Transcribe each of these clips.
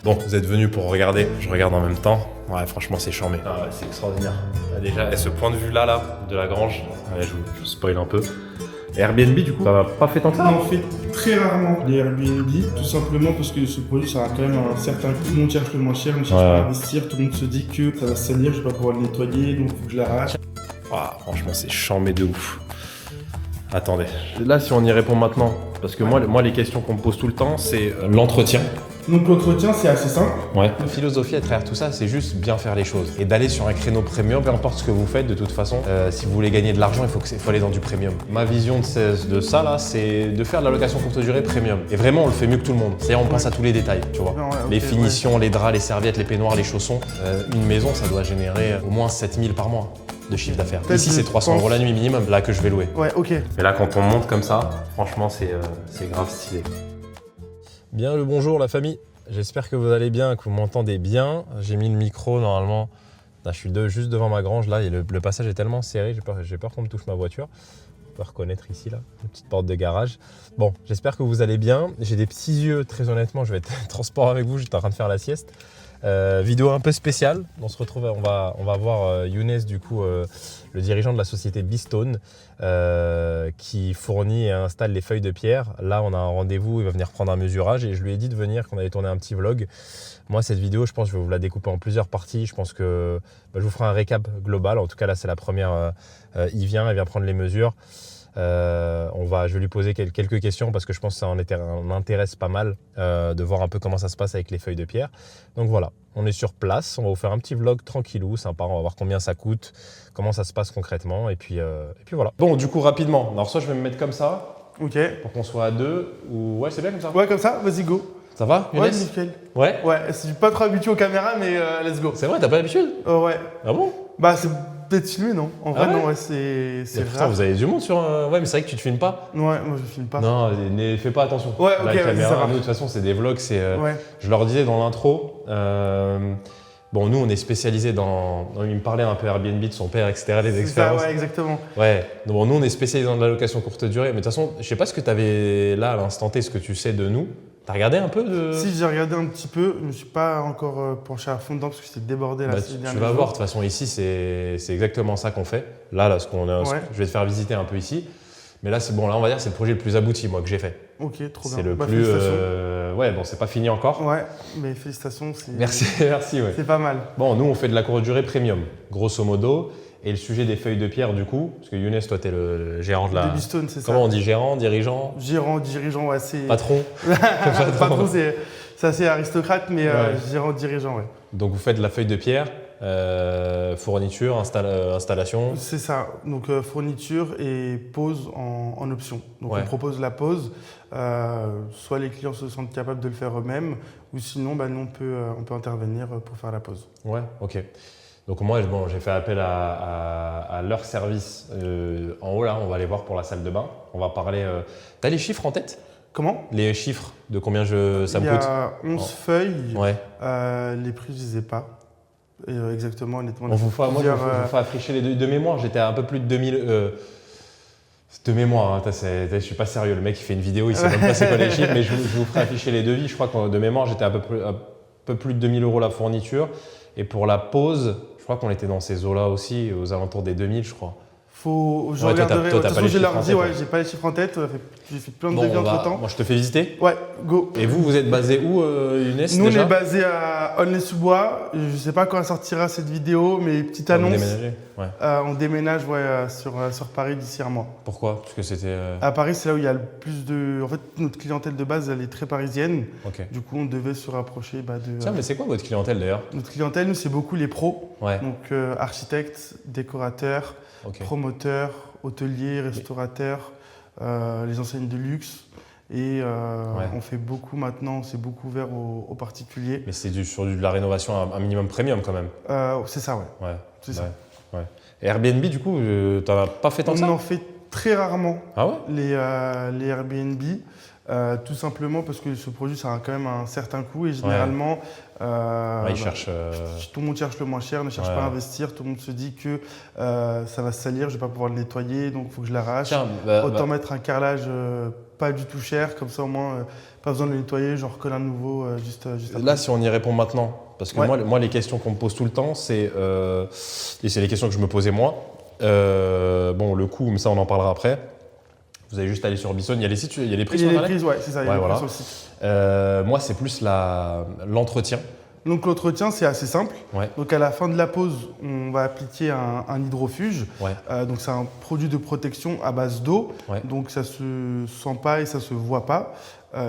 Bon, vous êtes venus pour regarder, je regarde en même temps. Ouais, franchement, c'est charmé. Ah ouais, c'est extraordinaire. Ah, déjà, et ce point de vue-là, de la grange, ouais, je vous spoil un peu. Et Airbnb, du coup, ça va pas fait tant que ça? On en fait très rarement les Airbnb, tout simplement parce que ce produit, ça a quand même un certain coût. Tout le monde cherche le moins cher, on cherche pas à investir, tout le monde se dit que ça va se salir, je vais pas pouvoir le nettoyer, donc faut que je l'arrache. Ah, franchement, c'est charmé de ouf. Attendez. Là, si on y répond maintenant, parce que moi les questions qu'on me pose tout le temps, c'est l'entretien. Donc l'entretien, c'est assez simple. Ouais. La philosophie à travers tout ça, c'est juste bien faire les choses et d'aller sur un créneau premium, peu importe ce que vous faites. De toute façon, si vous voulez gagner de l'argent, il faut aller dans du premium. Ma vision de ça là, c'est de faire de la location courte durée premium. Et vraiment, on le fait mieux que tout le monde. C'est-à-dire, on pense à tous les détails, tu vois. Les finitions, les draps, les serviettes, les peignoirs, les chaussons. Une maison, ça doit générer au moins 7 000 par mois de chiffre d'affaires. Ici, c'est 300 € la nuit minimum, là que je vais louer. Ouais, ok. Mais là, quand on monte comme ça, franchement, c'est grave stylé. Bien le bonjour la famille. J'espère que vous allez bien, que vous m'entendez bien. J'ai mis le micro normalement. Là, je suis juste devant ma grange là et le passage est tellement serré, j'ai peur qu'on me touche ma voiture. On peut reconnaître ici là, une petite porte de garage. Bon, j'espère que vous allez bien. J'ai des petits yeux, très honnêtement, je vais être transparent avec vous, j'étais en train de faire la sieste. Vidéo un peu spéciale. On se retrouve, on va voir Younes, du coup, le dirigeant de la société Bistone, qui fournit et installe les feuilles de pierre. Là, on a un rendez-vous, il va venir prendre un mesurage et je lui ai dit de venir, qu'on allait tourner un petit vlog. Moi, cette vidéo, je pense que je vais vous la découper en plusieurs parties. Je pense que je vous ferai un récap global. En tout cas, là, c'est la première. Il vient prendre les mesures. Je vais lui poser quelques questions parce que je pense que ça en intéresse pas mal de voir un peu comment ça se passe avec les feuilles de pierre. Donc voilà, on est sur place, on va vous faire un petit vlog tranquillou, sympa, on va voir combien ça coûte, comment ça se passe concrètement et puis voilà. Bon, du coup rapidement, alors soit je vais me mettre comme ça, ok, pour qu'on soit à deux, ou ouais c'est bien comme ça. Ouais, comme ça, vas-y, go. Ça va Younes? Ouais, nickel. Ouais. Ouais, je suis pas trop habitué aux caméras, mais let's go. C'est vrai, t'as pas l'habitude? Ouais. Ah bon? Bah, c'est peut-être filmé, non? En vrai, ouais non, ouais, c'est putain, rare. vous avez du monde sur ouais, mais c'est vrai que tu te filmes pas. Ouais, moi je filme pas. Non, fais pas attention. Ouais, ok, la vas-y, caméra, ça va. nous, de toute façon, c'est des vlogs. Ouais. Je leur disais dans l'intro, bon, nous, on est spécialisés il me parlait un peu Airbnb de son père, etc., les expériences. Ça, ouais, exactement. Ouais, donc, bon, nous, on est spécialisés dans de la location courte durée. Mais de toute façon, je sais pas ce que tu avais là, à l'instant T, ce que tu sais de nous. T'as regardé un peu de… Si, j'ai regardé un petit peu, je me suis pas encore penché à fond dedans parce que j'étais débordé là. Tu vas voir, de toute façon, ici, c'est exactement ça qu'on fait. Là, je vais te faire visiter un peu ici. Mais là, c'est bon, là, on va dire que c'est le projet le plus abouti, moi, que j'ai fait. Ok, trop bien. C'est le plus… félicitations. Ouais, bon, c'est pas fini encore. Ouais, mais félicitations, c'est… Merci, merci, ouais. C'est pas mal. Bon, nous, on fait de la courte durée premium, grosso modo. Et le sujet des feuilles de pierre, du coup, parce que Younes, toi, t'es le gérant de la… De Bistone, c'est ça. Comment on dit, gérant, dirigeant? Dirigeant, ouais, c'est… Patron. Patron, c'est assez aristocrate, mais Ouais. gérant, dirigeant, ouais. Donc, vous faites de la feuille de pierre, fourniture, installation. C'est ça, donc fourniture et pose en option. Donc Ouais. on propose la pose, soit les clients se sentent capables de le faire eux-mêmes, ou sinon nous on peut intervenir pour faire la pose. Ouais, ok. Donc moi, j'ai fait appel à leur service en haut là, on va aller voir pour la salle de bain. On va parler… T'as les chiffres en tête? Comment? Les chiffres de combien ça me coûte? Il y a 11 feuilles, Ouais. les prix je ne les ai pas. Exactement, honnêtement. Moi, je vous fais afficher les deux de mémoire. J'étais à un peu plus de 2000. De mémoire, hein, je suis pas sérieux. Le mec, il fait une vidéo, il sait même pas c'est quoi les chiffres, mais je vous ferai afficher les devis. Je crois que de mémoire, j'étais à peu plus de 2000 € la fourniture. Et pour la pose, je crois qu'on était dans ces eaux-là aussi, aux alentours des 2000, je crois. Je Ouais, regarderai. De toute façon, j'ai leur dit, ouais, j'ai pas les chiffres en tête. J'ai fait plein de Bon, devis entre temps. moi, je te fais visiter. Ouais, go. Et vous êtes basé où, Younes? Nous, déjà on est basé à Aulnay-sous-Bois. Je sais pas quand sortira cette vidéo, mais petite Vous annonce. déménagez? Ouais. On déménage sur Paris d'ici un mois. Pourquoi? Parce que c'était… À Paris, c'est là où il y a le plus de… En fait, notre clientèle de base, elle est très parisienne. Ok. Du coup, on devait se rapprocher de… Tiens, mais c'est quoi votre clientèle d'ailleurs? Notre clientèle, nous, c'est beaucoup les pros. Ouais. Donc, architectes, décorateurs, Ok. promoteurs, hôteliers, restaurateurs, les enseignes de luxe. Et on fait beaucoup maintenant, c'est beaucoup ouvert aux particuliers. Mais c'est sur de la rénovation un minimum premium quand même. C'est ça, ouais. Ouais. C'est ça. Ouais. Et Airbnb, du coup, t'en as pas fait tant que ça? On en fait très rarement Ah ouais? les Airbnb, tout simplement parce que ce produit, ça a quand même un certain coût et généralement, ils cherchent… tout le monde cherche le moins cher, ne cherche pas à investir, tout le monde se dit que ça va se salir, je ne vais pas pouvoir le nettoyer, donc il faut que je l'arrache. Tiens, Autant mettre un carrelage pas du tout cher, comme ça au moins pas besoin de le nettoyer, j'en recolle un nouveau juste après. Là, si on y répond maintenant, parce que moi, les questions qu'on me pose tout le temps, et c'est les questions que je me posais moi. Bon, le coût, mais ça on en parlera après. Vous allez juste aller sur Bison, il y a les sites, il y a les prix sur Internet. Il y a les prix, ouais, c'est ça, il y a les prix sur le site. Moi, c'est plus l'entretien. Donc l'entretien, c'est assez simple. Ouais. Donc à la fin de la pause, on va appliquer un hydrofuge. Ouais. Donc c'est un produit de protection à base d'eau. Ouais. Donc ça se sent pas et ça se voit pas.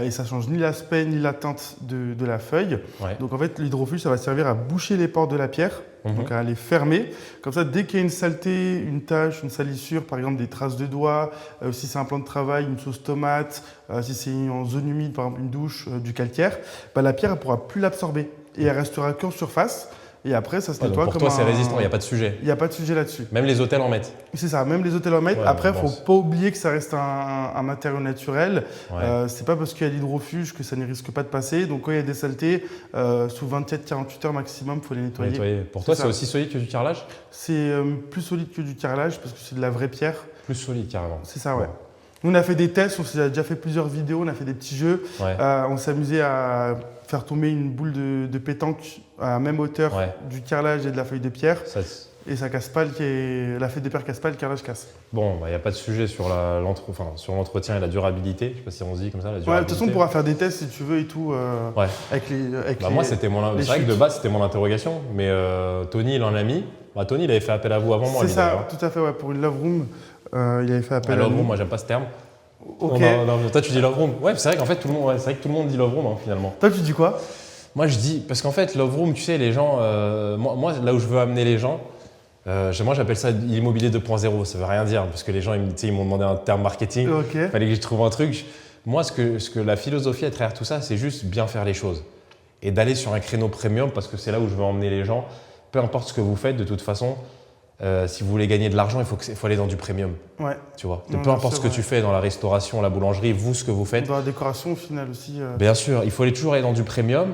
Et ça change ni l'aspect ni la teinte de la feuille. Ouais. Donc en fait, l'hydrofuge, ça va servir à boucher les pores de la pierre, donc à les fermer. Comme ça, dès qu'il y a une saleté, une tache, une salissure, par exemple des traces de doigts, si c'est un plan de travail, une sauce tomate, si c'est en zone humide, par exemple une douche, du calcaire, la pierre ne pourra plus l'absorber et elle restera qu'en surface. Et après, ça se nettoie comme toi, c'est résistant, il n'y a pas de sujet. Il n'y a pas de sujet là-dessus. Même les hôtels en mettent. C'est ça, même les hôtels en mettent. Ouais, après, il ne faut pas oublier que ça reste un matériau naturel. Ouais. Ce n'est pas parce qu'il y a l'hydrofuge que ça ne risque pas de passer. Donc, quand il y a des saletés, sous 24-48 heures maximum, il faut les nettoyer. Pour toi, c'est aussi solide que du carrelage ? C'est plus solide que du carrelage parce que c'est de la vraie pierre. Plus solide, carrément. C'est ça, ouais. Nous, on a fait des tests, on s'est déjà fait plusieurs vidéos, on a fait des petits jeux. Ouais. On s'amusait à faire tomber une boule de pétanque à la même hauteur du carrelage et de la feuille de pierre. Et ça casse pas, la feuille de pierre casse pas, le carrelage casse. Bon, il n'y a pas de sujet sur l'entretien et la durabilité. Je ne sais pas si on se dit comme ça, la durabilité. De toute façon, on pourra faire des tests si tu veux et tout. Avec les moi, c'est vrai que de base, c'était mon interrogation. Mais Tony, il en a mis. Tony, il avait fait appel à vous avant moi. C'est ça, tout à fait. Ouais, pour une love room, il avait fait appel à nous. Love room, moi, j'aime pas ce terme. Ok. Non, toi, tu dis love room. Ouais, c'est vrai qu'en fait, tout le monde dit love room, finalement. Toi, tu dis quoi ? Moi, je dis, parce qu'en fait, love room, tu sais, les gens, moi, là où je veux amener les gens, moi, j'appelle ça l'immobilier 2.0. Ça veut rien dire, parce que les gens, ils m'ont demandé un terme marketing. Il fallait que je trouve un truc. Moi, ce que la philosophie à travers tout ça, c'est juste bien faire les choses. Et d'aller sur un créneau premium, parce que c'est là où je veux emmener les gens. Peu importe ce que vous faites, de toute façon, si vous voulez gagner de l'argent, il faut aller dans du premium. Ouais. Tu vois. Peu importe ce que tu fais dans la restauration, la boulangerie, vous, ce que vous faites. Dans la décoration, au final aussi. Bien sûr, il faut toujours aller dans du premium.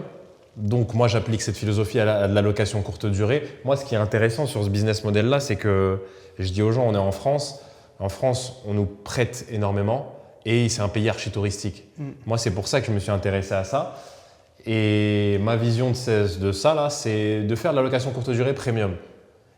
Donc, moi, j'applique cette philosophie à la location courte durée. Moi, ce qui est intéressant sur ce business model-là, c'est que je dis aux gens, on est en France. En France, on nous prête énormément et c'est un pays archi-touristique. Moi, c'est pour ça que je me suis intéressé à ça. Et ma vision de ça, là, c'est de faire de la location courte durée premium.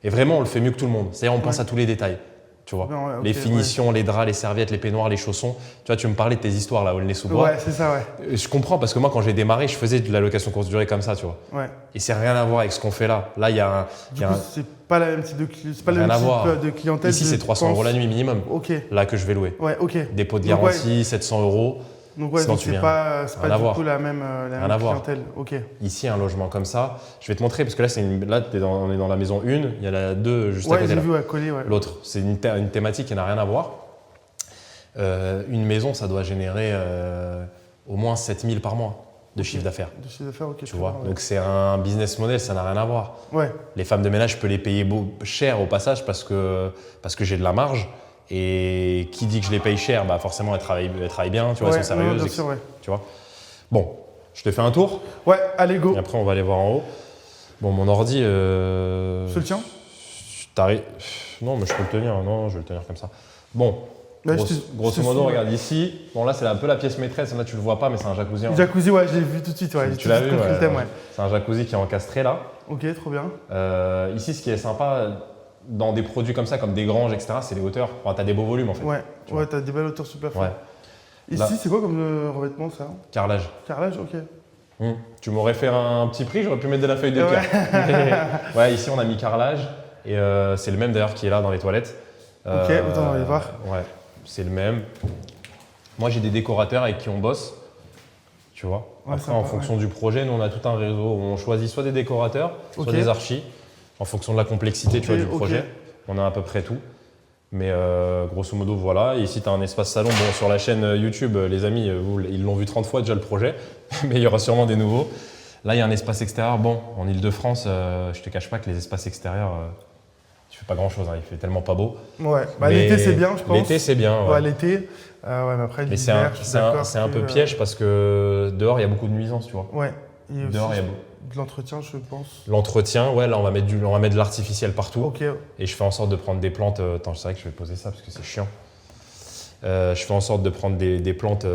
Et vraiment, on le fait mieux que tout le monde. C'est-à-dire, on pense à tous les détails. Tu vois, les finitions, les draps, les serviettes, les peignoirs, les chaussons. Tu vois, tu me parlais de tes histoires là, Aulnay-sous-Bois. Ouais, c'est ça, ouais. Je comprends parce que moi, quand j'ai démarré, je faisais de la location courte durée comme ça, tu vois. Ouais. Et c'est rien à voir avec ce qu'on fait là. Là, il y a c'est pas la même type de clientèle. Ici, c'est 300 € la nuit minimum. Ok. Là que je vais louer. Ouais, ok. Dépôt de garantie, 700 €. Donc c'est pas du tout la même clientèle. Ok. Ici, un logement comme ça, je vais te montrer parce que là, on est dans la maison 1, il y en a la 2 juste à côté. J'ai vu à coller. Ouais. L'autre, c'est une thématique qui n'a rien à voir. Une maison, ça doit générer au moins 7 000 par mois de chiffre d'affaires. De chiffre d'affaires, ok. Tu vois, donc c'est un business model, ça n'a rien à voir. Ouais. Les femmes de ménage, je peux les payer cher au passage parce que j'ai de la marge. Et qui dit que je les paye cher, forcément elles travaillent bien, tu vois, elles sont sérieuses. Bien sûr, ouais. Tu vois. Bon, je te fais un tour. Ouais, allez go. Et après on va aller voir en haut. Bon, mon ordi. Je te le tiens ? Non, mais je peux le tenir. Non, je vais le tenir comme ça. Bon. Grosso modo, regarde ici. Bon, là c'est un peu la pièce maîtresse. Là tu le vois pas, mais c'est un jacuzzi. Jacuzzi, ouais, je l'ai vu tout de suite. Ouais. Tu l'as vu, ouais. C'est un jacuzzi qui est encastré là. Ok, trop bien. Ici, ce qui est sympa. Dans des produits comme ça, comme des granges, etc., c'est les hauteurs. Enfin, tu as des beaux volumes en fait. Ouais, tu as des belles hauteurs super fortes. Ouais. Ici, c'est quoi comme revêtement ça ? Carrelage. Carrelage, ok. Tu m'aurais fait un petit prix, j'aurais pu mettre de la feuille de pierre. Ouais, ici on a mis carrelage et c'est le même d'ailleurs qui est là dans les toilettes. Ok, attends, on va aller voir. Ouais, c'est le même. Moi j'ai des décorateurs avec qui on bosse. Tu vois. Ouais, après, en fonction du projet, nous on a tout un réseau où on choisit soit des décorateurs, soit des archis. En fonction de la complexité du projet, on a à peu près tout. Mais grosso modo, voilà. Et ici, tu as un espace salon. Bon, sur la chaîne YouTube, les amis, ils l'ont vu 30 fois déjà le projet, mais il y aura sûrement des nouveaux. Là, il y a un espace extérieur. Bon, en Ile-de-France, je te cache pas que les espaces extérieurs, tu fais pas grand-chose. Hein, il fait tellement pas beau. Ouais, l'été, c'est bien, je pense. L'été, c'est bien. Ouais, l'été. Mais après, mais c'est un peu piège parce que dehors, il y a beaucoup de nuisances, tu vois. Ouais. Dehors, il y a de l'entretien, je pense. L'entretien, ouais, là on va mettre de l'artificiel partout. Ok. Et je fais en sorte de prendre des plantes. Attends, c'est vrai que je vais poser ça parce que c'est chiant. Je fais en sorte de prendre des plantes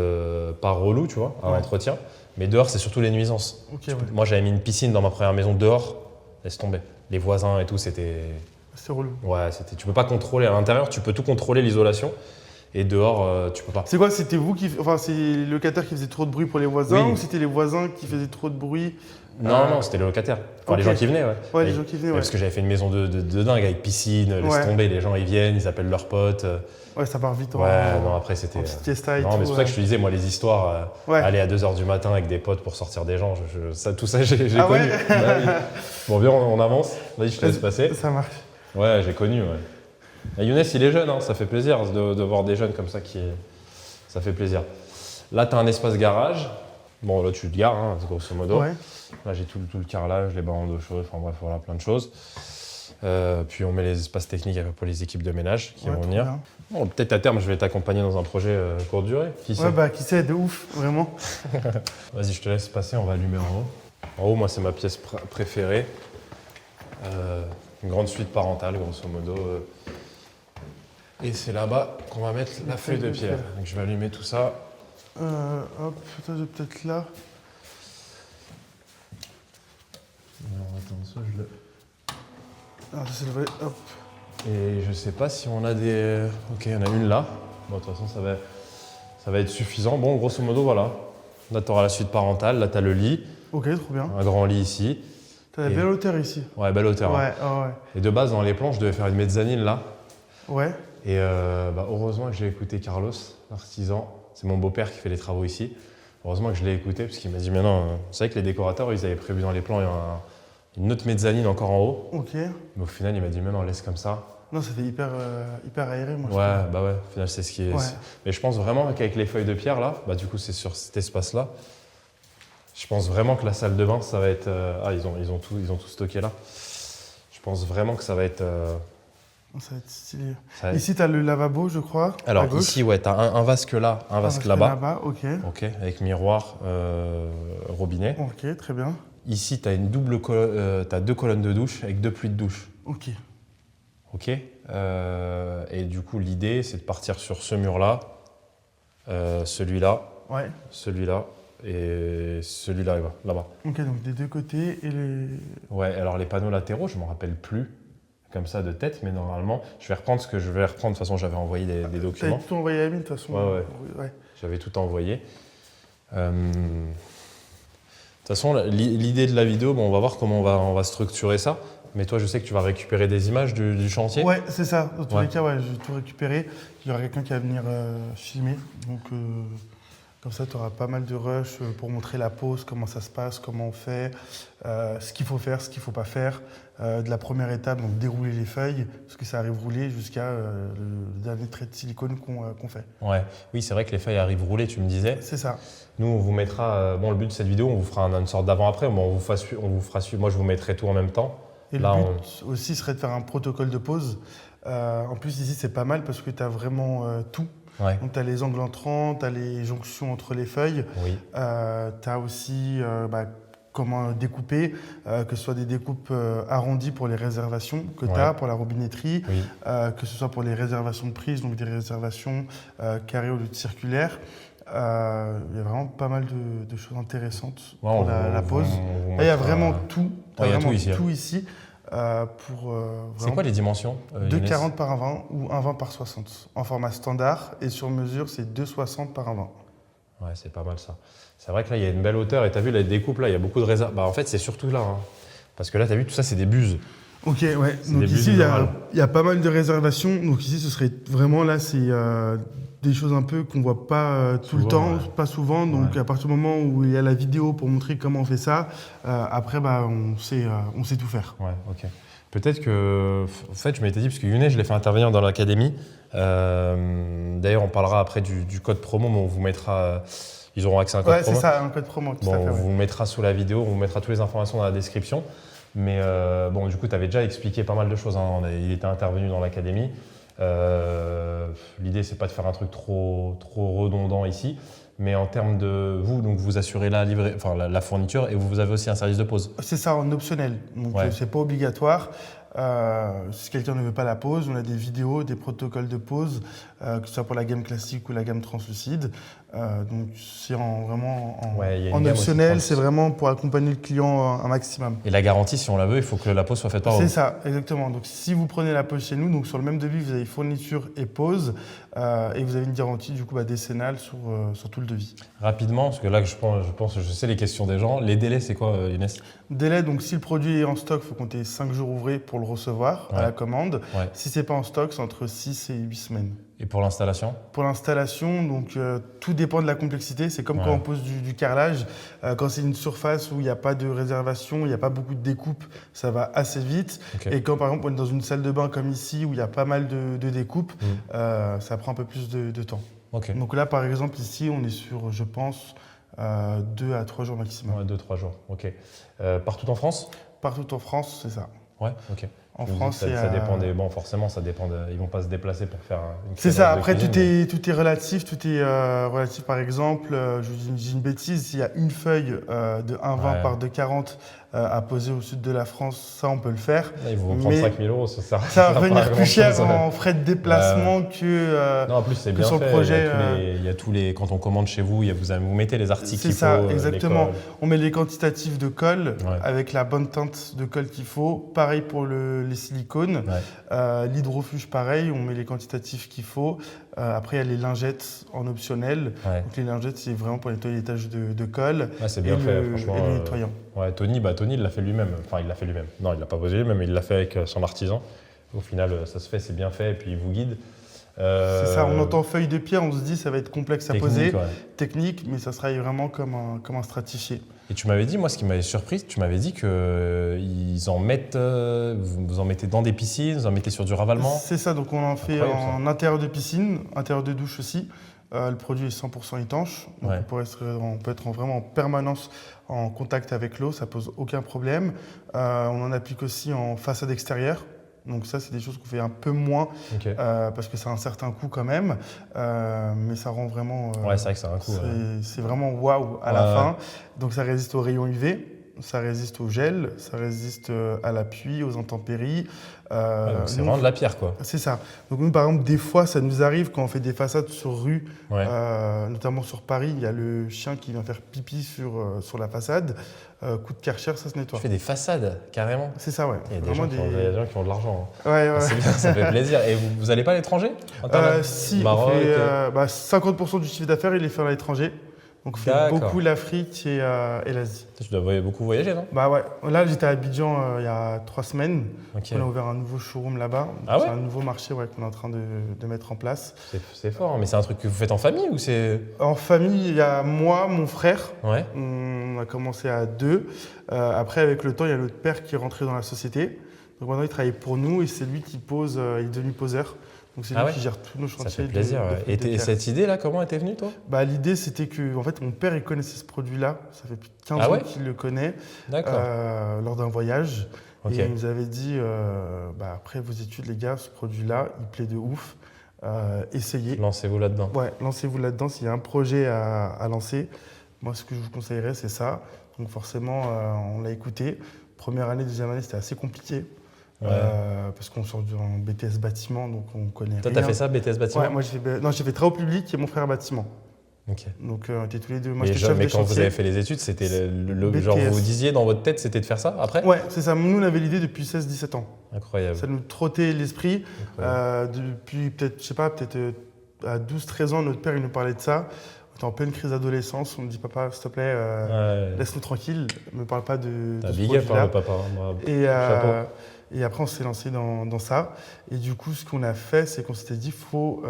par relou, tu vois, à l'entretien. Mais dehors, c'est surtout les nuisances. Moi, j'avais mis une piscine dans ma première maison dehors. Laisse tomber. Les voisins et tout, c'était... C'est relou. Ouais, tu peux pas contrôler. À l'intérieur, tu peux tout contrôler, l'isolation. Et dehors, tu peux pas. C'est quoi? C'était vous qui... Enfin, c'est le locataire qui faisait trop de bruit pour les voisins ou c'était les voisins qui faisaient trop de bruit? Non, c'était le locataire. Enfin, les gens qui venaient, Ouais, les gens qui venaient, Parce que j'avais fait une maison de dingue avec piscine, laisse tomber, les gens ils viennent, ils appellent leurs potes. Ouais, ça part vite. Non, après c'était... petite fiesta et non, tout. mais c'est pour ça que je te disais, moi, les histoires, aller à 2h du matin avec des potes pour sortir des gens, tout ça, j'ai connu. Ouais. Bah, oui. Bon, bien, on avance. Vas-y, je te laisse passer. Ça marche. Ouais, j'ai connu, Et Younes, il est jeune, hein, ça fait plaisir de voir des jeunes comme ça ça fait plaisir. Là, tu as un espace garage. Bon, là, tu te gares, hein, grosso modo. Ouais. Là, j'ai tout le carrelage, les bancs d'eau chaude, enfin bref, voilà, plein de choses. Puis on met les espaces techniques pour les équipes de ménage qui vont venir. Bon, peut-être à terme, je vais t'accompagner dans un projet courte durée. Qui sait? Qui sait, de ouf, vraiment. Vas-y, je te laisse passer, on va allumer en haut. En haut, moi, c'est ma pièce préférée. Une grande suite parentale, grosso modo. Et c'est là-bas qu'on va mettre la feuille de pierre. Donc, je vais allumer tout ça. Hop, peut-être là. Alors, attends, ça, je le... Alors, c'est le vrai, hop. Et je sais pas si on a des... Ok, il y en a une là. Bon, de toute façon, ça va être suffisant. Bon, grosso modo, voilà. Là, tu auras la suite parentale. Là, tu as le lit. Ok, trop bien. Un grand lit ici. Tu as la belle hauteur ici. Ouais, belle hauteur. Ouais. Et de base, dans les plans, je devais faire une mezzanine là. Ouais. Et heureusement que j'ai écouté Carlos, l'artisan. C'est mon beau-père qui fait les travaux ici. Heureusement que je l'ai écouté parce qu'il m'a dit mais non, c'est vrai que les décorateurs, ils avaient prévu dans les plans une autre mezzanine encore en haut. Ok. Mais au final, il m'a dit mais non, laisse comme ça. Non, c'était hyper aéré, moi. Au final, c'est ce qui est. Mais je pense vraiment qu'avec les feuilles de pierre là, du coup, c'est sur cet espace-là. Je pense vraiment que la salle de bain, ça va être. Ils ont tout stocké là. Je pense vraiment que ça va être. Ça va être stylé. Ici, tu as le lavabo, je crois. Alors ici, tu as un vasque là, un vasque là-bas. Ok, avec miroir, robinet. Ok, très bien. Ici, tu as t'as 2 colonnes de douche avec 2 pluies de douche. Ok. Et du coup, l'idée, c'est de partir sur ce mur-là, celui-là, celui-là et celui-là, là-bas. Ok, donc des deux côtés et les... Ouais, alors les panneaux latéraux, je ne m'en rappelle plus comme ça de tête, mais normalement, je vais reprendre ce que je vais reprendre. De toute façon, j'avais envoyé des documents. Tu as tout envoyé à Amine, de toute façon. Ouais. J'avais tout envoyé. De toute façon, l'idée de la vidéo, on va voir comment on va structurer ça. Mais toi, je sais que tu vas récupérer des images du chantier. Ouais, c'est ça. Dans tous les cas, je vais tout récupérer. Il y aura quelqu'un qui va venir filmer. Donc, comme ça, tu auras pas mal de rush pour montrer la pose, comment ça se passe, comment on fait, ce qu'il faut faire, ce qu'il ne faut pas faire. De la première étape, donc dérouler les feuilles, parce que ça arrive roulé jusqu'à le dernier trait de silicone qu'on fait. Ouais. Oui, c'est vrai que les feuilles arrivent roulées, tu me disais. C'est ça. Nous, on vous mettra... le but de cette vidéo, on vous fera une sorte d'avant-après. On vous fera suivre. Moi, je vous mettrai tout en même temps. Et là, le but aussi serait de faire un protocole de pose. En plus, ici, c'est pas mal parce que tu as vraiment tout. Ouais. Donc, tu as les angles entrants, tu as les jonctions entre les feuilles. Oui. Tu as aussi comment découper, que ce soit des découpes arrondies pour les réservations que tu as, pour la robinetterie, que ce soit pour les réservations de prise, donc des réservations carrées au lieu de circulaires. Il y a vraiment pas mal de choses intéressantes pour la pose. Il y a vraiment tout. Il y a tout ici. C'est quoi les dimensions 2,40 par 1,20 ou 1,20 par 60 en format standard, et sur mesure c'est 2,60 par 1,20. Ouais, c'est pas mal ça. C'est vrai que là il y a une belle hauteur et tu as vu la découpe là, il y a beaucoup de réserves. En fait c'est surtout là, parce que là tu as vu tout ça c'est des buses. Ok, ouais. Donc ici il y a pas mal de réservations. Donc ici ce serait vraiment là c'est des choses un peu qu'on voit pas tout le temps, pas souvent. Donc à partir du moment où il y a la vidéo pour montrer comment on fait ça, après on sait tout faire. Ouais, ok. Peut-être que, en fait, je m'étais dit, parce que Younes, je l'ai fait intervenir dans l'académie. D'ailleurs, on parlera après du code promo, mais on vous mettra. Ils auront accès à un code promo. Ouais, c'est ça, un code promo. On vous mettra sous la vidéo, on vous mettra toutes les informations dans la description. Mais du coup, tu avais déjà expliqué pas mal de choses. Il était intervenu dans l'académie. L'idée, c'est pas de faire un truc trop redondant ici. Mais en termes de vous, donc vous assurez la fourniture et vous avez aussi un service de pose. C'est ça, en optionnel. Donc c'est pas obligatoire. Si quelqu'un ne veut pas la pose, on a des vidéos, des protocoles de pose, que ce soit pour la gamme classique ou la gamme translucide. Donc c'est vraiment en optionnel, c'est vraiment pour accompagner le client un maximum. Et la garantie, si on la veut, il faut que la pose soit faite par vous. C'est ça, exactement. Donc si vous prenez la pose chez nous, donc sur le même devis, vous avez fourniture et pose, et vous avez une garantie du coup décennale sur tout le devis. Rapidement, parce que là je sais les questions des gens. Les délais, c'est quoi, Inès? Délai, donc si le produit est en stock, il faut compter 5 jours ouvrés pour le recevoir à la commande. Ouais. Si ce n'est pas en stock, c'est entre 6 et 8 semaines. Et pour l'installation? Pour l'installation, donc tout dépend de la complexité. C'est comme quand on pose du carrelage. Quand c'est une surface où il n'y a pas de réservation, il n'y a pas beaucoup de découpes, ça va assez vite. Okay. Et quand par exemple on est dans une salle de bain comme ici où il y a pas mal de découpes, ça prend un peu plus de temps. Okay. Donc là par exemple ici on est sur, je pense, 2 à 3 jours maximum. Ouais, 2-3 jours, ok. Partout en France? Partout en France, c'est ça. Ouais, ok. En France, ça dépend des. Bon, forcément, ça dépend. Ils vont pas se déplacer pour faire une. C'est ça. Après, tout est relatif. Tout est relatif. Par exemple, je vous dis une bêtise. S'il y a une feuille de 1,20 par 2,40 à poser au sud de la France, ça, on peut le faire. Là, ils vont prendre 5 000 €. Ça va venir plus cher en frais de déplacement que. Non, en plus, c'est bien sur fait. Le projet. Il y a tous les. Quand on commande chez vous, vous mettez les articles qu'il faut. C'est ça, exactement. On met les quantitatifs de colle avec la bonne teinte de colle qu'il faut. Pareil pour les silicones. L'hydrofuge, pareil, on met les quantitatifs qu'il faut. Après, il y a les lingettes en optionnel. Donc, les lingettes, c'est vraiment pour nettoyer les taches de colle. C'est bien fait, franchement. Et le nettoyant. Tony, il l'a fait lui-même. Enfin, il l'a fait lui-même. Non, il ne l'a pas posé lui-même, mais il l'a fait avec son artisan. Au final, ça se fait, c'est bien fait, et puis il vous guide. C'est ça, on entend feuille de pierre, on se dit ça va être complexe à poser, technique, mais ça sera vraiment comme un stratifié. Et tu m'avais dit, moi ce qui m'avait surpris, tu m'avais dit qu'ils en mettent, vous en mettez dans des piscines, vous en mettez sur du ravalement. C'est ça, donc on en fait en intérieur de piscine, intérieur de douche aussi. Le produit est 100% étanche, donc on peut être vraiment en permanence en contact avec l'eau, ça pose aucun problème. On en applique aussi en façade extérieure. Donc ça, c'est des choses qu'on fait un peu moins parce que ça a un certain coût quand même, mais ça rend vraiment… c'est vrai que ça a un coût. C'est vraiment waouh à la fin. Donc ça résiste aux rayons UV, ça résiste au gel, ça résiste à la pluie, aux intempéries. Donc c'est vraiment de la pierre, quoi. C'est ça. Donc nous, par exemple, des fois, ça nous arrive quand on fait des façades sur rue, notamment sur Paris, il y a le chien qui vient faire pipi sur la façade. Coup de Karcher, ça se nettoie. Tu fais des façades, carrément? C'est ça, ouais. Il y a des gens qui ont de l'argent. Ouais. C'est bien, ça fait plaisir. Et vous n'allez pas à l'étranger? Si, Maroc, on fait, 50% du chiffre d'affaires, il est fait à l'étranger. Donc on fait beaucoup l'Afrique et l'Asie. Tu dois beaucoup voyager, non? Bah ouais. Là, j'étais à Abidjan il y a 3 semaines. On a ouvert un nouveau showroom là-bas. C'est un nouveau marché qu'on est en train de mettre en place. C'est fort, mais c'est un truc que vous faites en famille ou c'est… En famille, il y a moi, mon frère. On a commencé à 2. Après, avec le temps, il y a notre père qui est rentré dans la société. Donc maintenant, il travaille pour nous et c'est lui qui pose, il est devenu poseur. Donc c'est lui qui gère tous nos chantiers. Ça fait plaisir. Et cette idée-là, comment elle t'est venue, toi? L'idée, c'était que en fait, mon père, il connaissait ce produit-là. Ça fait plus de 15 ans qu'il le connaît lors d'un voyage. Et il nous avait dit, après vos études, les gars, ce produit-là, il plaît de ouf. Essayez. Lancez-vous là-dedans. Ouais, lancez-vous là-dedans. S'il y a un projet à lancer, moi, ce que je vous conseillerais, c'est ça. Donc forcément, on l'a écouté. Première année, deuxième année, c'était assez compliqué. Parce qu'on sort en BTS bâtiment, donc on connaît Toi, rien. t'as fait ça, BTS bâtiment? Ouais, moi j'ai fait travaux publics et mon frère bâtiment. Donc on était tous les deux. Moi, j'étais chef de mais quand chantier. vous avez fait les études, c'était genre vous disiez dans votre tête, c'était de faire ça après? Ouais, c'est ça. Nous, on avait l'idée depuis 16-17 ans. Incroyable. Ça nous trottait l'esprit. Depuis peut-être, je sais pas, à 12-13 ans, notre père il nous parlait de ça. On était en pleine crise d'adolescence. On me dit, papa, s'il te plaît, laisse-nous tranquille. Ne me parle pas de ce big up, le papa. Et après, on s'est lancé dans ça. Et du coup, ce qu'on a fait, c'est qu'on s'était dit, il faut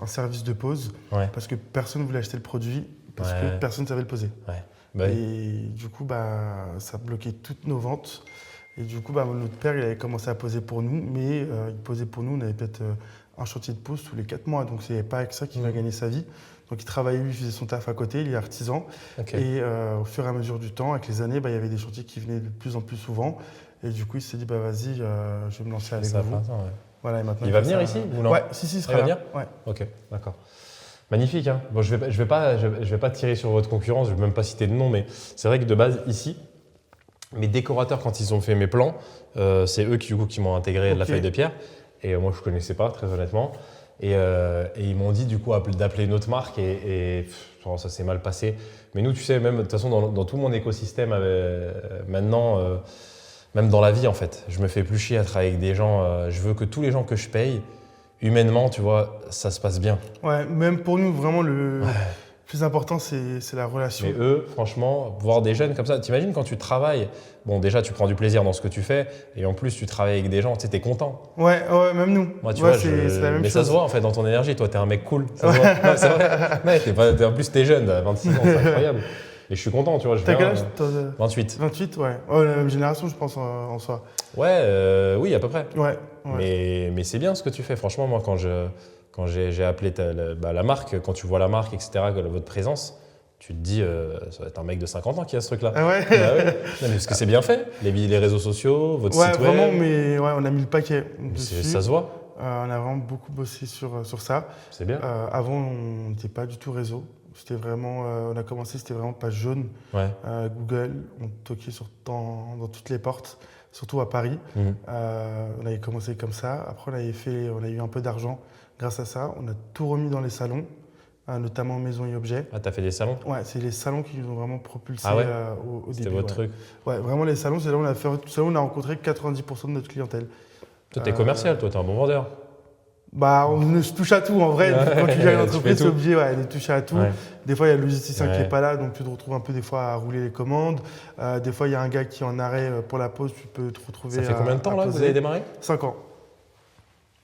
un service de pose. Parce que personne ne voulait acheter le produit, parce que personne ne savait le poser. Et du coup, ça bloquait toutes nos ventes. Et du coup, notre père, il avait commencé à poser pour nous. Mais il posait pour nous, on avait peut-être un chantier de pose tous les 4 mois. Donc, ce n'est pas avec ça qu'il va gagner sa vie. Donc, il travaillait, lui, il faisait son taf à côté, il est artisan. Et au fur et à mesure du temps, avec les années, il y avait des chantiers qui venaient de plus en plus souvent. Et du coup, il s'est dit, vas-y, je vais me lancer avec vous. Voilà, et maintenant, il va venir ici ou non? Ouais, si, il sera là. Il va venir? Ouais. Ok, d'accord. Magnifique, hein. Bon, je vais pas tirer sur votre concurrence, je vais même pas citer de nom, mais c'est vrai que de base, ici, Mes décorateurs, quand ils ont fait mes plans, c'est eux qui m'ont intégré de la feuille de pierre. Et moi, je ne connaissais pas, très honnêtement. Et ils m'ont dit du coup d'appeler une autre marque et ça s'est mal passé. Mais nous, tu sais, même de toute façon, dans tout mon écosystème maintenant, même dans la vie en fait, je me fais plus chier à travailler avec des gens. Je veux que tous les gens que je paye, humainement, tu vois, ça se passe bien. Ouais, même pour nous, vraiment, le plus important, c'est la relation. Mais eux, franchement, voir des jeunes comme ça, t'imagines quand tu travailles, bon déjà tu prends du plaisir dans ce que tu fais et en plus tu travailles avec des gens, tu sais, t'es content. Ouais, même nous. Moi, tu vois, c'est la même mais chose. ça se voit en fait dans ton énergie, toi t'es un mec cool, ça se voit. Non, c'est vrai. Ouais, en plus t'es jeune, à 26 ans, c'est incroyable. Et je suis content, tu vois. T'as quel âge 28. 28, ouais. Ouais, la même génération, je pense, en soi. Ouais, oui, à peu près. Ouais. Mais c'est bien ce que tu fais, franchement, moi quand j'ai appelé la marque, quand tu vois la marque, etc., votre présence, tu te dis, ça va être un mec de 50 ans qui a ce truc-là. Ah ouais, bah ouais. Non, mais parce que c'est bien fait, les réseaux sociaux, votre site web. Ouais, vraiment, mais ouais, on a mis le paquet dessus. Ça se voit. On a vraiment beaucoup bossé sur ça. C'est bien. Avant, on n'était pas du tout réseau. C'était vraiment, on a commencé, c'était vraiment page jaune. Ouais. Google, on toquait dans toutes les portes, surtout à Paris. On avait commencé comme ça. Après, on a eu un peu d'argent grâce à ça. On a tout remis dans les salons, notamment Maison et Objets. Ah, t'as fait des salons? Ouais, c'est les salons qui nous ont vraiment propulsés au début. C'était votre truc? Ouais, vraiment les salons, c'est là où on a rencontré 90% de notre clientèle. Toi, t'es commercial, toi, t'es un bon vendeur. Bah, on se touche à tout en vrai. Quand tu viens à une entreprise, t'es obligé de toucher à tout. Ouais. Des fois, il y a le logisticien qui n'est pas là, donc tu te retrouves un peu des fois à rouler les commandes. Des fois, il y a un gars qui est en arrêt pour la pause, tu peux te retrouver. Ça fait combien de temps là que vous avez démarré? 5 ans.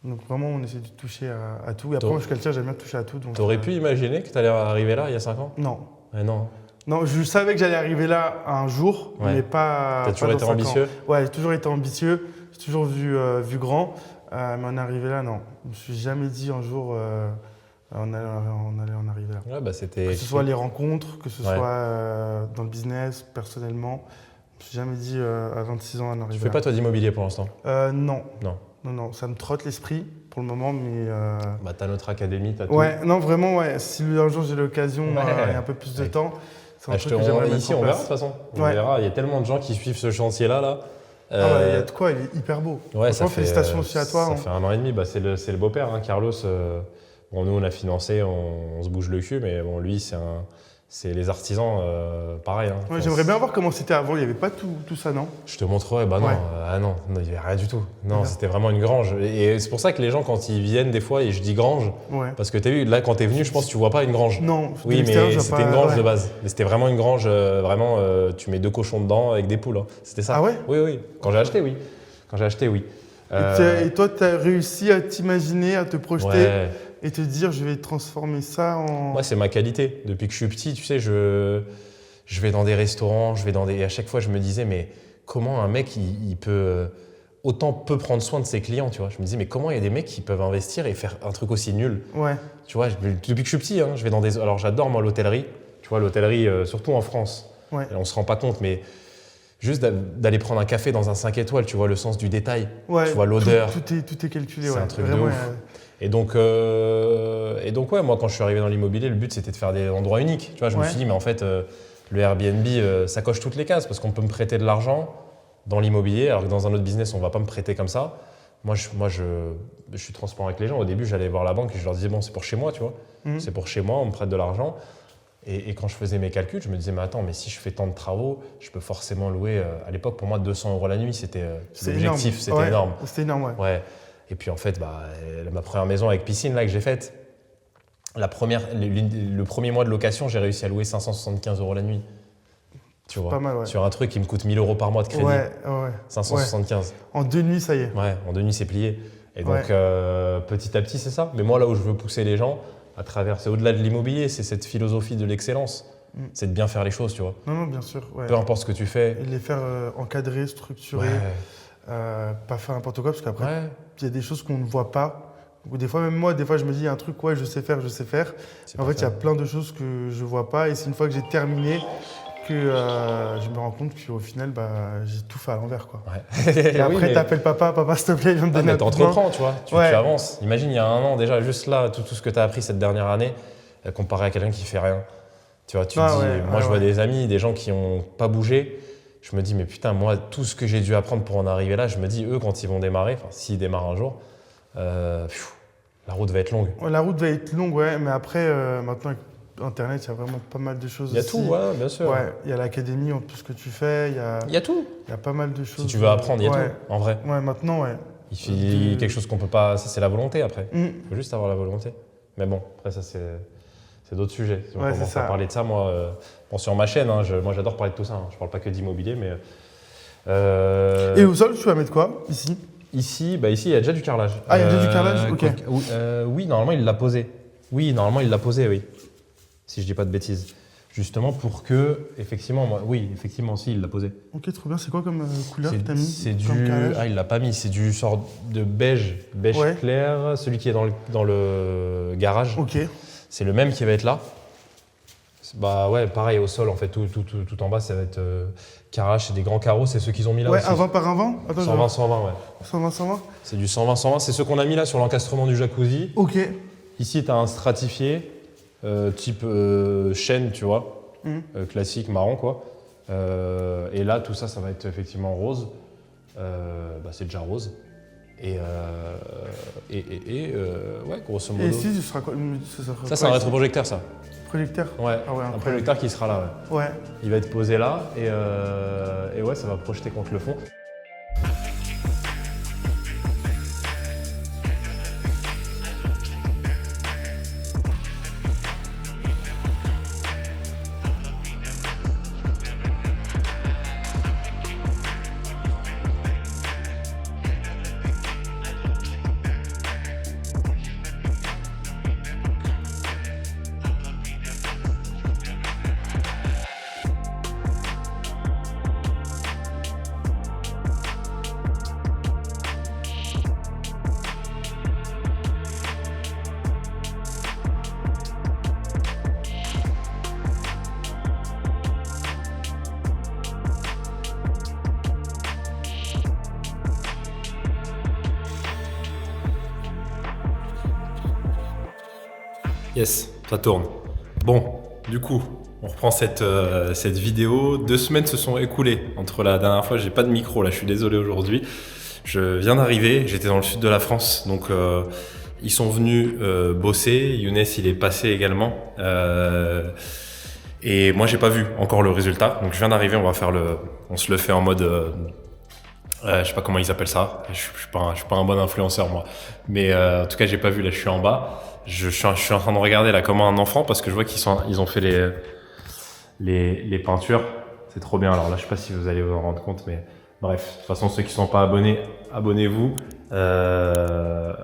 Donc vraiment, on essaie de toucher à tout. Et après, moi, je suis quelqu'un, j'aime bien toucher à tout. T'aurais pu imaginer que tu allais arriver là il y a 5 ans? Non. Ouais, non. Non, je savais que j'allais arriver là un jour, mais pas. T'as toujours été ambitieux? Ouais, j'ai toujours été ambitieux. J'ai toujours vu grand. Mais on est arrivé là, non. Je me suis jamais dit un jour on allait en arriver là. Ouais, bah, que ce soit les rencontres, que ce soit dans le business, personnellement. Je me suis jamais dit à 26 ans on en arriver là. Tu fais pas toi d'immobilier pour l'instant? Non. Non. Ça me trotte l'esprit pour le moment, mais. Bah, t'as notre académie, t'as tout. Ouais, non, vraiment, ouais. Si un jour j'ai l'occasion et un peu plus de temps, c'est un truc que j'aimerais mettre ici, en on place. verra de toute façon. On verra. Il y a tellement de gens qui suivent ce chantier-là. Là. Il y a de quoi, il est hyper beau. Ouais, félicitations aussi à toi. Ça fait 1 an et demi, bah, c'est le beau-père, hein, Carlos. Bon, nous, on a financé, on se bouge le cul, mais bon, lui, c'est les artisans, pareil. Hein. Ouais, j'aimerais bien voir comment c'était avant, il n'y avait pas tout ça, non? Je te montrerai, bah non, non, il n'y avait rien du tout. Non, c'était vraiment une grange. Et c'est pour ça que les gens, quand ils viennent des fois, et je dis grange, parce que tu as vu, là, quand tu es venu, je pense que tu vois pas une grange. Non, oui, mais c'était une grange de base. Mais c'était vraiment une grange, tu mets 2 cochons dedans avec des poules. Hein. C'était ça. Ah ouais? Oui. Quand j'ai acheté, oui. Et toi, tu as réussi à t'imaginer, à te projeter et te dire, je vais transformer ça en… Moi, c'est ma qualité. Depuis que je suis petit, tu sais, je vais dans des restaurants, et à chaque fois, je me disais, mais comment un mec, il peut… autant peut prendre soin de ses clients, tu vois. Je me disais, mais comment il y a des mecs qui peuvent investir et faire un truc aussi nul? Ouais. Tu vois, depuis que je suis petit, hein, je vais dans des… Alors, j'adore, moi, l'hôtellerie. Tu vois, l'hôtellerie, surtout en France. Ouais. Et on ne se rend pas compte, mais… Juste d'aller prendre un café dans un 5 étoiles, tu vois le sens du détail, tu vois l'odeur. Tout est calculé, c'est un truc vraiment, de ouf. Et donc, ouais, moi, quand je suis arrivé dans l'immobilier, le but, c'était de faire des endroits uniques. Tu vois, je me suis dit, mais en fait, le Airbnb, ça coche toutes les cases parce qu'on peut me prêter de l'argent dans l'immobilier, alors que dans un autre business, on ne va pas me prêter comme ça. Moi, je suis transparent avec les gens. Au début, j'allais voir la banque et je leur disais, bon, c'est pour chez moi, tu vois. C'est pour chez moi, on me prête de l'argent. Et quand je faisais mes calculs, je me disais, mais attends, mais si je fais tant de travaux, je peux forcément louer, à l'époque, pour moi, 200 € la nuit, c'était l'objectif, c'était énorme. C'était énorme, ouais. Et puis en fait, ma première maison avec piscine là, que j'ai faite, le premier mois de location, j'ai réussi à louer 575 € la nuit. Tu vois, pas mal, sur un truc qui me coûte 1 000 € par mois de crédit. Ouais. 575. En 2 nuits, ça y est. Ouais, en 2 nuits, c'est plié. Et donc, petit à petit, c'est ça. Mais moi, là où je veux pousser les gens, c'est au-delà de l'immobilier, c'est cette philosophie de l'excellence. C'est de bien faire les choses, tu vois. Non, bien sûr. Ouais. Peu importe ce que tu fais. Et de les faire encadrer, structurer, pas faire n'importe quoi, parce qu'après, il y a des choses qu'on ne voit pas. Ou des fois, même moi, je me dis, il y a un truc, je sais faire. En fait, il y a plein de choses que je ne vois pas. Et c'est une fois que j'ai terminé que je me rends compte qu'au final, j'ai tout fait à l'envers, quoi. Et après, t'appelles papa, s'il te plaît, viens me donner un coup de main. T'entreprends, tu vois, tu avances. Imagine, il y a 1 an, déjà, juste là, tout ce que tu as appris cette dernière année, comparé à quelqu'un qui fait rien. Tu vois, je vois des amis, des gens qui n'ont pas bougé, Je me dis, mais putain, moi, tout ce que j'ai dû apprendre pour en arriver là, je me dis, eux, quand ils vont démarrer, enfin, s'ils démarrent un jour, la route va être longue. Ouais, la route va être longue, ouais, mais après, maintenant, avec Internet, il y a vraiment pas mal de choses. Il y a tout, ouais, bien sûr. Ouais, il y a l'académie, tout ce que tu fais, il y a tout. Il y a pas mal de choses. Si tu veux apprendre, il y a tout, en vrai. Ouais, maintenant, ouais. Il fait quelque chose qu'on peut pas. Ça, c'est la volonté après. Il faut juste avoir la volonté. Mais bon, après, ça, c'est d'autres sujets. Si on commence à parler de ça, moi, sur ma chaîne, hein, moi, j'adore parler de tout ça. Hein. Je parle pas que d'immobilier, mais. Et au sol, tu vas mettre quoi ici? Ici, il y a déjà du carrelage. Ah, il y a déjà du carrelage? Ok. Oui, normalement, il l'a posé. Oui. Si je dis pas de bêtises. Justement pour que, effectivement, si, il l'a posé. Ok, trop bien. C'est quoi comme couleur que tu as mis? C'est il l'a pas mis. C'est du sort de beige clair, celui qui est dans le garage. Ok. C'est le même qui va être là. Bah ouais, pareil au sol en fait, tout en bas ça va être carrelage, c'est des grands carreaux, c'est ceux qu'ils ont mis là aussi. Ouais, un 20 par un 20. Attends, 120, ouais. 120. C'est du 120, c'est ceux qu'on a mis là sur l'encastrement du jacuzzi. Ok. Ici tu as un stratifié, type chêne, tu vois, classique, marron quoi. Et là tout ça, ça va être effectivement rose, c'est déjà rose. Et ouais, grosso modo. Et ici, ce sera quoi? Ça c'est un rétroprojecteur ça. Projecteur? Ouais, un projecteur qui sera là. Ouais. Il va être posé là et ouais, ça va projeter contre le fond. Yes, ça tourne. Bon, du coup, on reprend cette vidéo. 2 semaines se sont écoulées entre la dernière fois. J'ai pas de micro là, je suis désolé aujourd'hui. Je viens d'arriver, j'étais dans le sud de la France, donc ils sont venus bosser. Younes, il est passé également. Et moi, j'ai pas vu encore le résultat. Donc je viens d'arriver, on se le fait en mode. Je sais pas comment ils appellent ça. Je suis pas un bon influenceur moi. Mais en tout cas, j'ai pas vu. Là, je suis en bas. Je suis en train de regarder là comme un enfant parce que je vois ils ont fait les peintures. C'est trop bien. Alors là, je sais pas si vous allez vous en rendre compte, mais bref. De toute façon, ceux qui sont pas abonnés, abonnez-vous. Je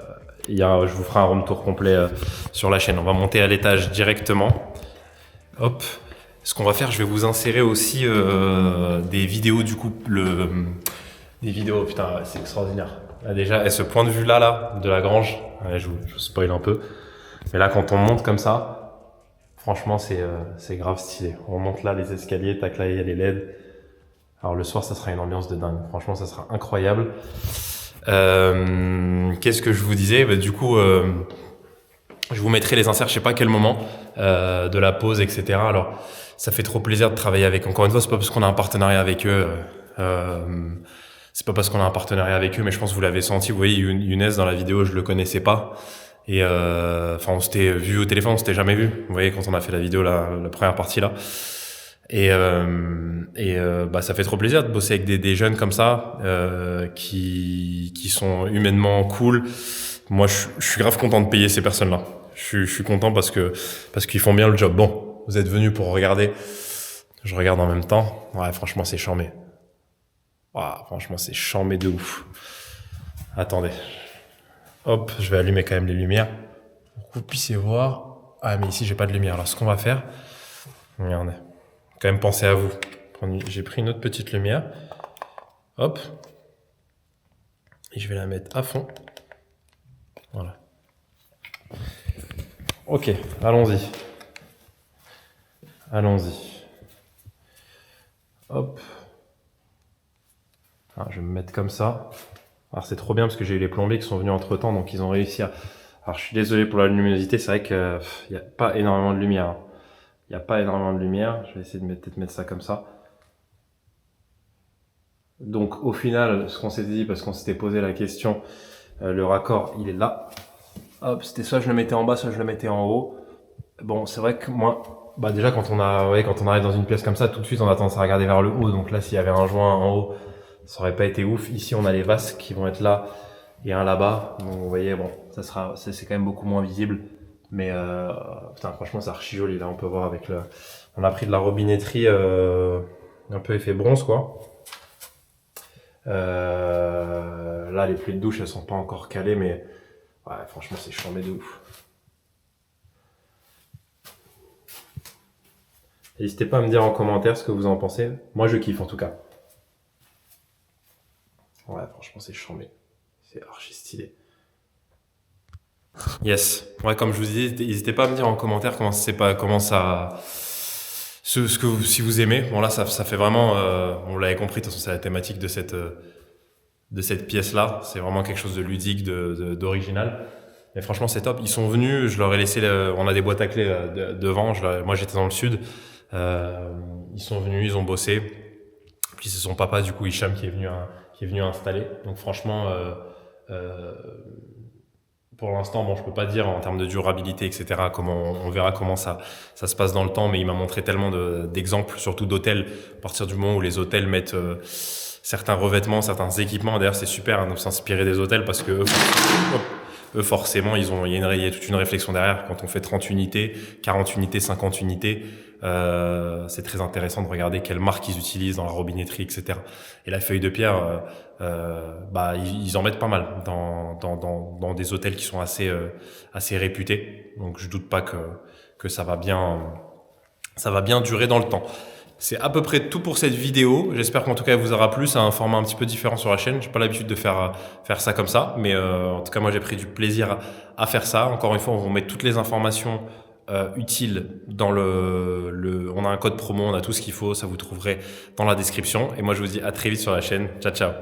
vous ferai un room tour complet sur la chaîne. On va monter à l'étage directement. Hop. Ce qu'on va faire, je vais vous insérer aussi des vidéos du coup. Des vidéos, putain, c'est extraordinaire. Là, déjà, et ce point de vue là de la grange, je vous spoil un peu. Mais là, quand on monte comme ça, franchement, c'est grave stylé. On monte là les escaliers, tac là, il y a les LED. Alors le soir, ça sera une ambiance de dingue. Franchement, ça sera incroyable. Qu'est-ce que je vous disais? Du coup, je vous mettrai les inserts, je sais pas à quel moment, de la pause, etc. Alors, ça fait trop plaisir de travailler avec. Encore une fois, c'est pas parce qu'on a un partenariat avec eux. C'est pas parce qu'on a un partenariat avec eux, mais je pense que vous l'avez senti. Vous voyez, Younes dans la vidéo, je le connaissais pas. Et on s'était vu au téléphone, on s'était jamais vu. Vous voyez, quand on a fait la vidéo, la première partie là. Et ça fait trop plaisir de bosser avec des jeunes comme ça, qui sont humainement cool. Moi, je suis grave content de payer ces personnes-là. Je suis content parce qu'ils font bien le job. Bon, vous êtes venus pour regarder. Je regarde en même temps. Ouais, franchement, c'est charmé. Franchement, c'est charmé de ouf. Attendez. Hop, je vais allumer quand même les lumières pour que vous puissiez voir. Ah, mais ici, j'ai pas de lumière. Alors, ce qu'on va faire, regardez. Quand même penser à vous. J'ai pris une autre petite lumière. Hop. Et je vais la mettre à fond. Voilà. Ok, allons-y. Allons-y. Hop. Alors, je vais me mettre comme ça. Alors c'est trop bien parce que j'ai eu les plombiers qui sont venus entre temps, donc ils ont réussi à... Alors je suis désolé pour la luminosité, c'est vrai qu'il n'y a pas énormément de lumière. Il n'y a pas énormément de lumière, je vais essayer de peut-être mettre ça comme ça. Donc au final, ce qu'on s'était dit, parce qu'on s'était posé la question, le raccord, il est là. Hop, c'était soit je le mettais en bas, soit je le mettais en haut. Bon, c'est vrai que moi, déjà quand on arrive dans une pièce comme ça, tout de suite on a tendance à regarder vers le haut. Donc là, s'il y avait un joint en haut, ça aurait pas été ouf. Ici, on a les vasques qui vont être là et un là-bas. Donc vous voyez, bon, c'est quand même beaucoup moins visible. Mais putain, franchement, c'est archi joli. Là, on peut voir avec on a pris de la robinetterie un peu effet bronze, quoi. Là, les pluies de douche, elles sont pas encore calées, mais ouais, franchement, c'est chambé de ouf. N'hésitez pas à me dire en commentaire ce que vous en pensez. Moi, je kiffe en tout cas. Ouais, franchement, c'est chambé. C'est archi stylé. Yes. Ouais, comme je vous disais, n'hésitez pas à me dire en commentaire si vous aimez. Bon, là, ça fait vraiment, on l'avait compris, de toute façon, c'est la thématique de cette pièce-là. C'est vraiment quelque chose de ludique, d'original. Mais franchement, c'est top. Ils sont venus, je leur ai laissé, on a des boîtes à clés devant. Moi, j'étais dans le sud. Ils sont venus, ils ont bossé. Puis c'est son papa, du coup, Hicham, qui est venu installer. Donc franchement, pour l'instant, bon, je peux pas dire en termes de durabilité, etc. On verra comment ça se passe dans le temps, mais il m'a montré tellement d'exemples, surtout d'hôtels. À partir du moment où les hôtels mettent certains revêtements, certains équipements, d'ailleurs, c'est super de s'inspirer des hôtels parce que eux, forcément, il y a toute une réflexion derrière. Quand on fait 30 unités, 40 unités, 50 unités, c'est très intéressant de regarder quelle marque ils utilisent dans la robinetterie, etc. Et la feuille de pierre, ils en mettent pas mal dans des hôtels qui sont assez réputés. Donc je doute pas que ça va bien durer dans le temps. C'est à peu près tout pour cette vidéo. J'espère qu'en tout cas elle vous aura plu. C'est un format un petit peu différent sur la chaîne. J'ai pas l'habitude de faire ça comme ça, mais en tout cas moi j'ai pris du plaisir à faire ça. Encore une fois, on va vous mettre toutes les informations utiles dans on a un code promo, on a tout ce qu'il faut. Ça vous trouverez dans la description. Et moi je vous dis à très vite sur la chaîne. Ciao ciao.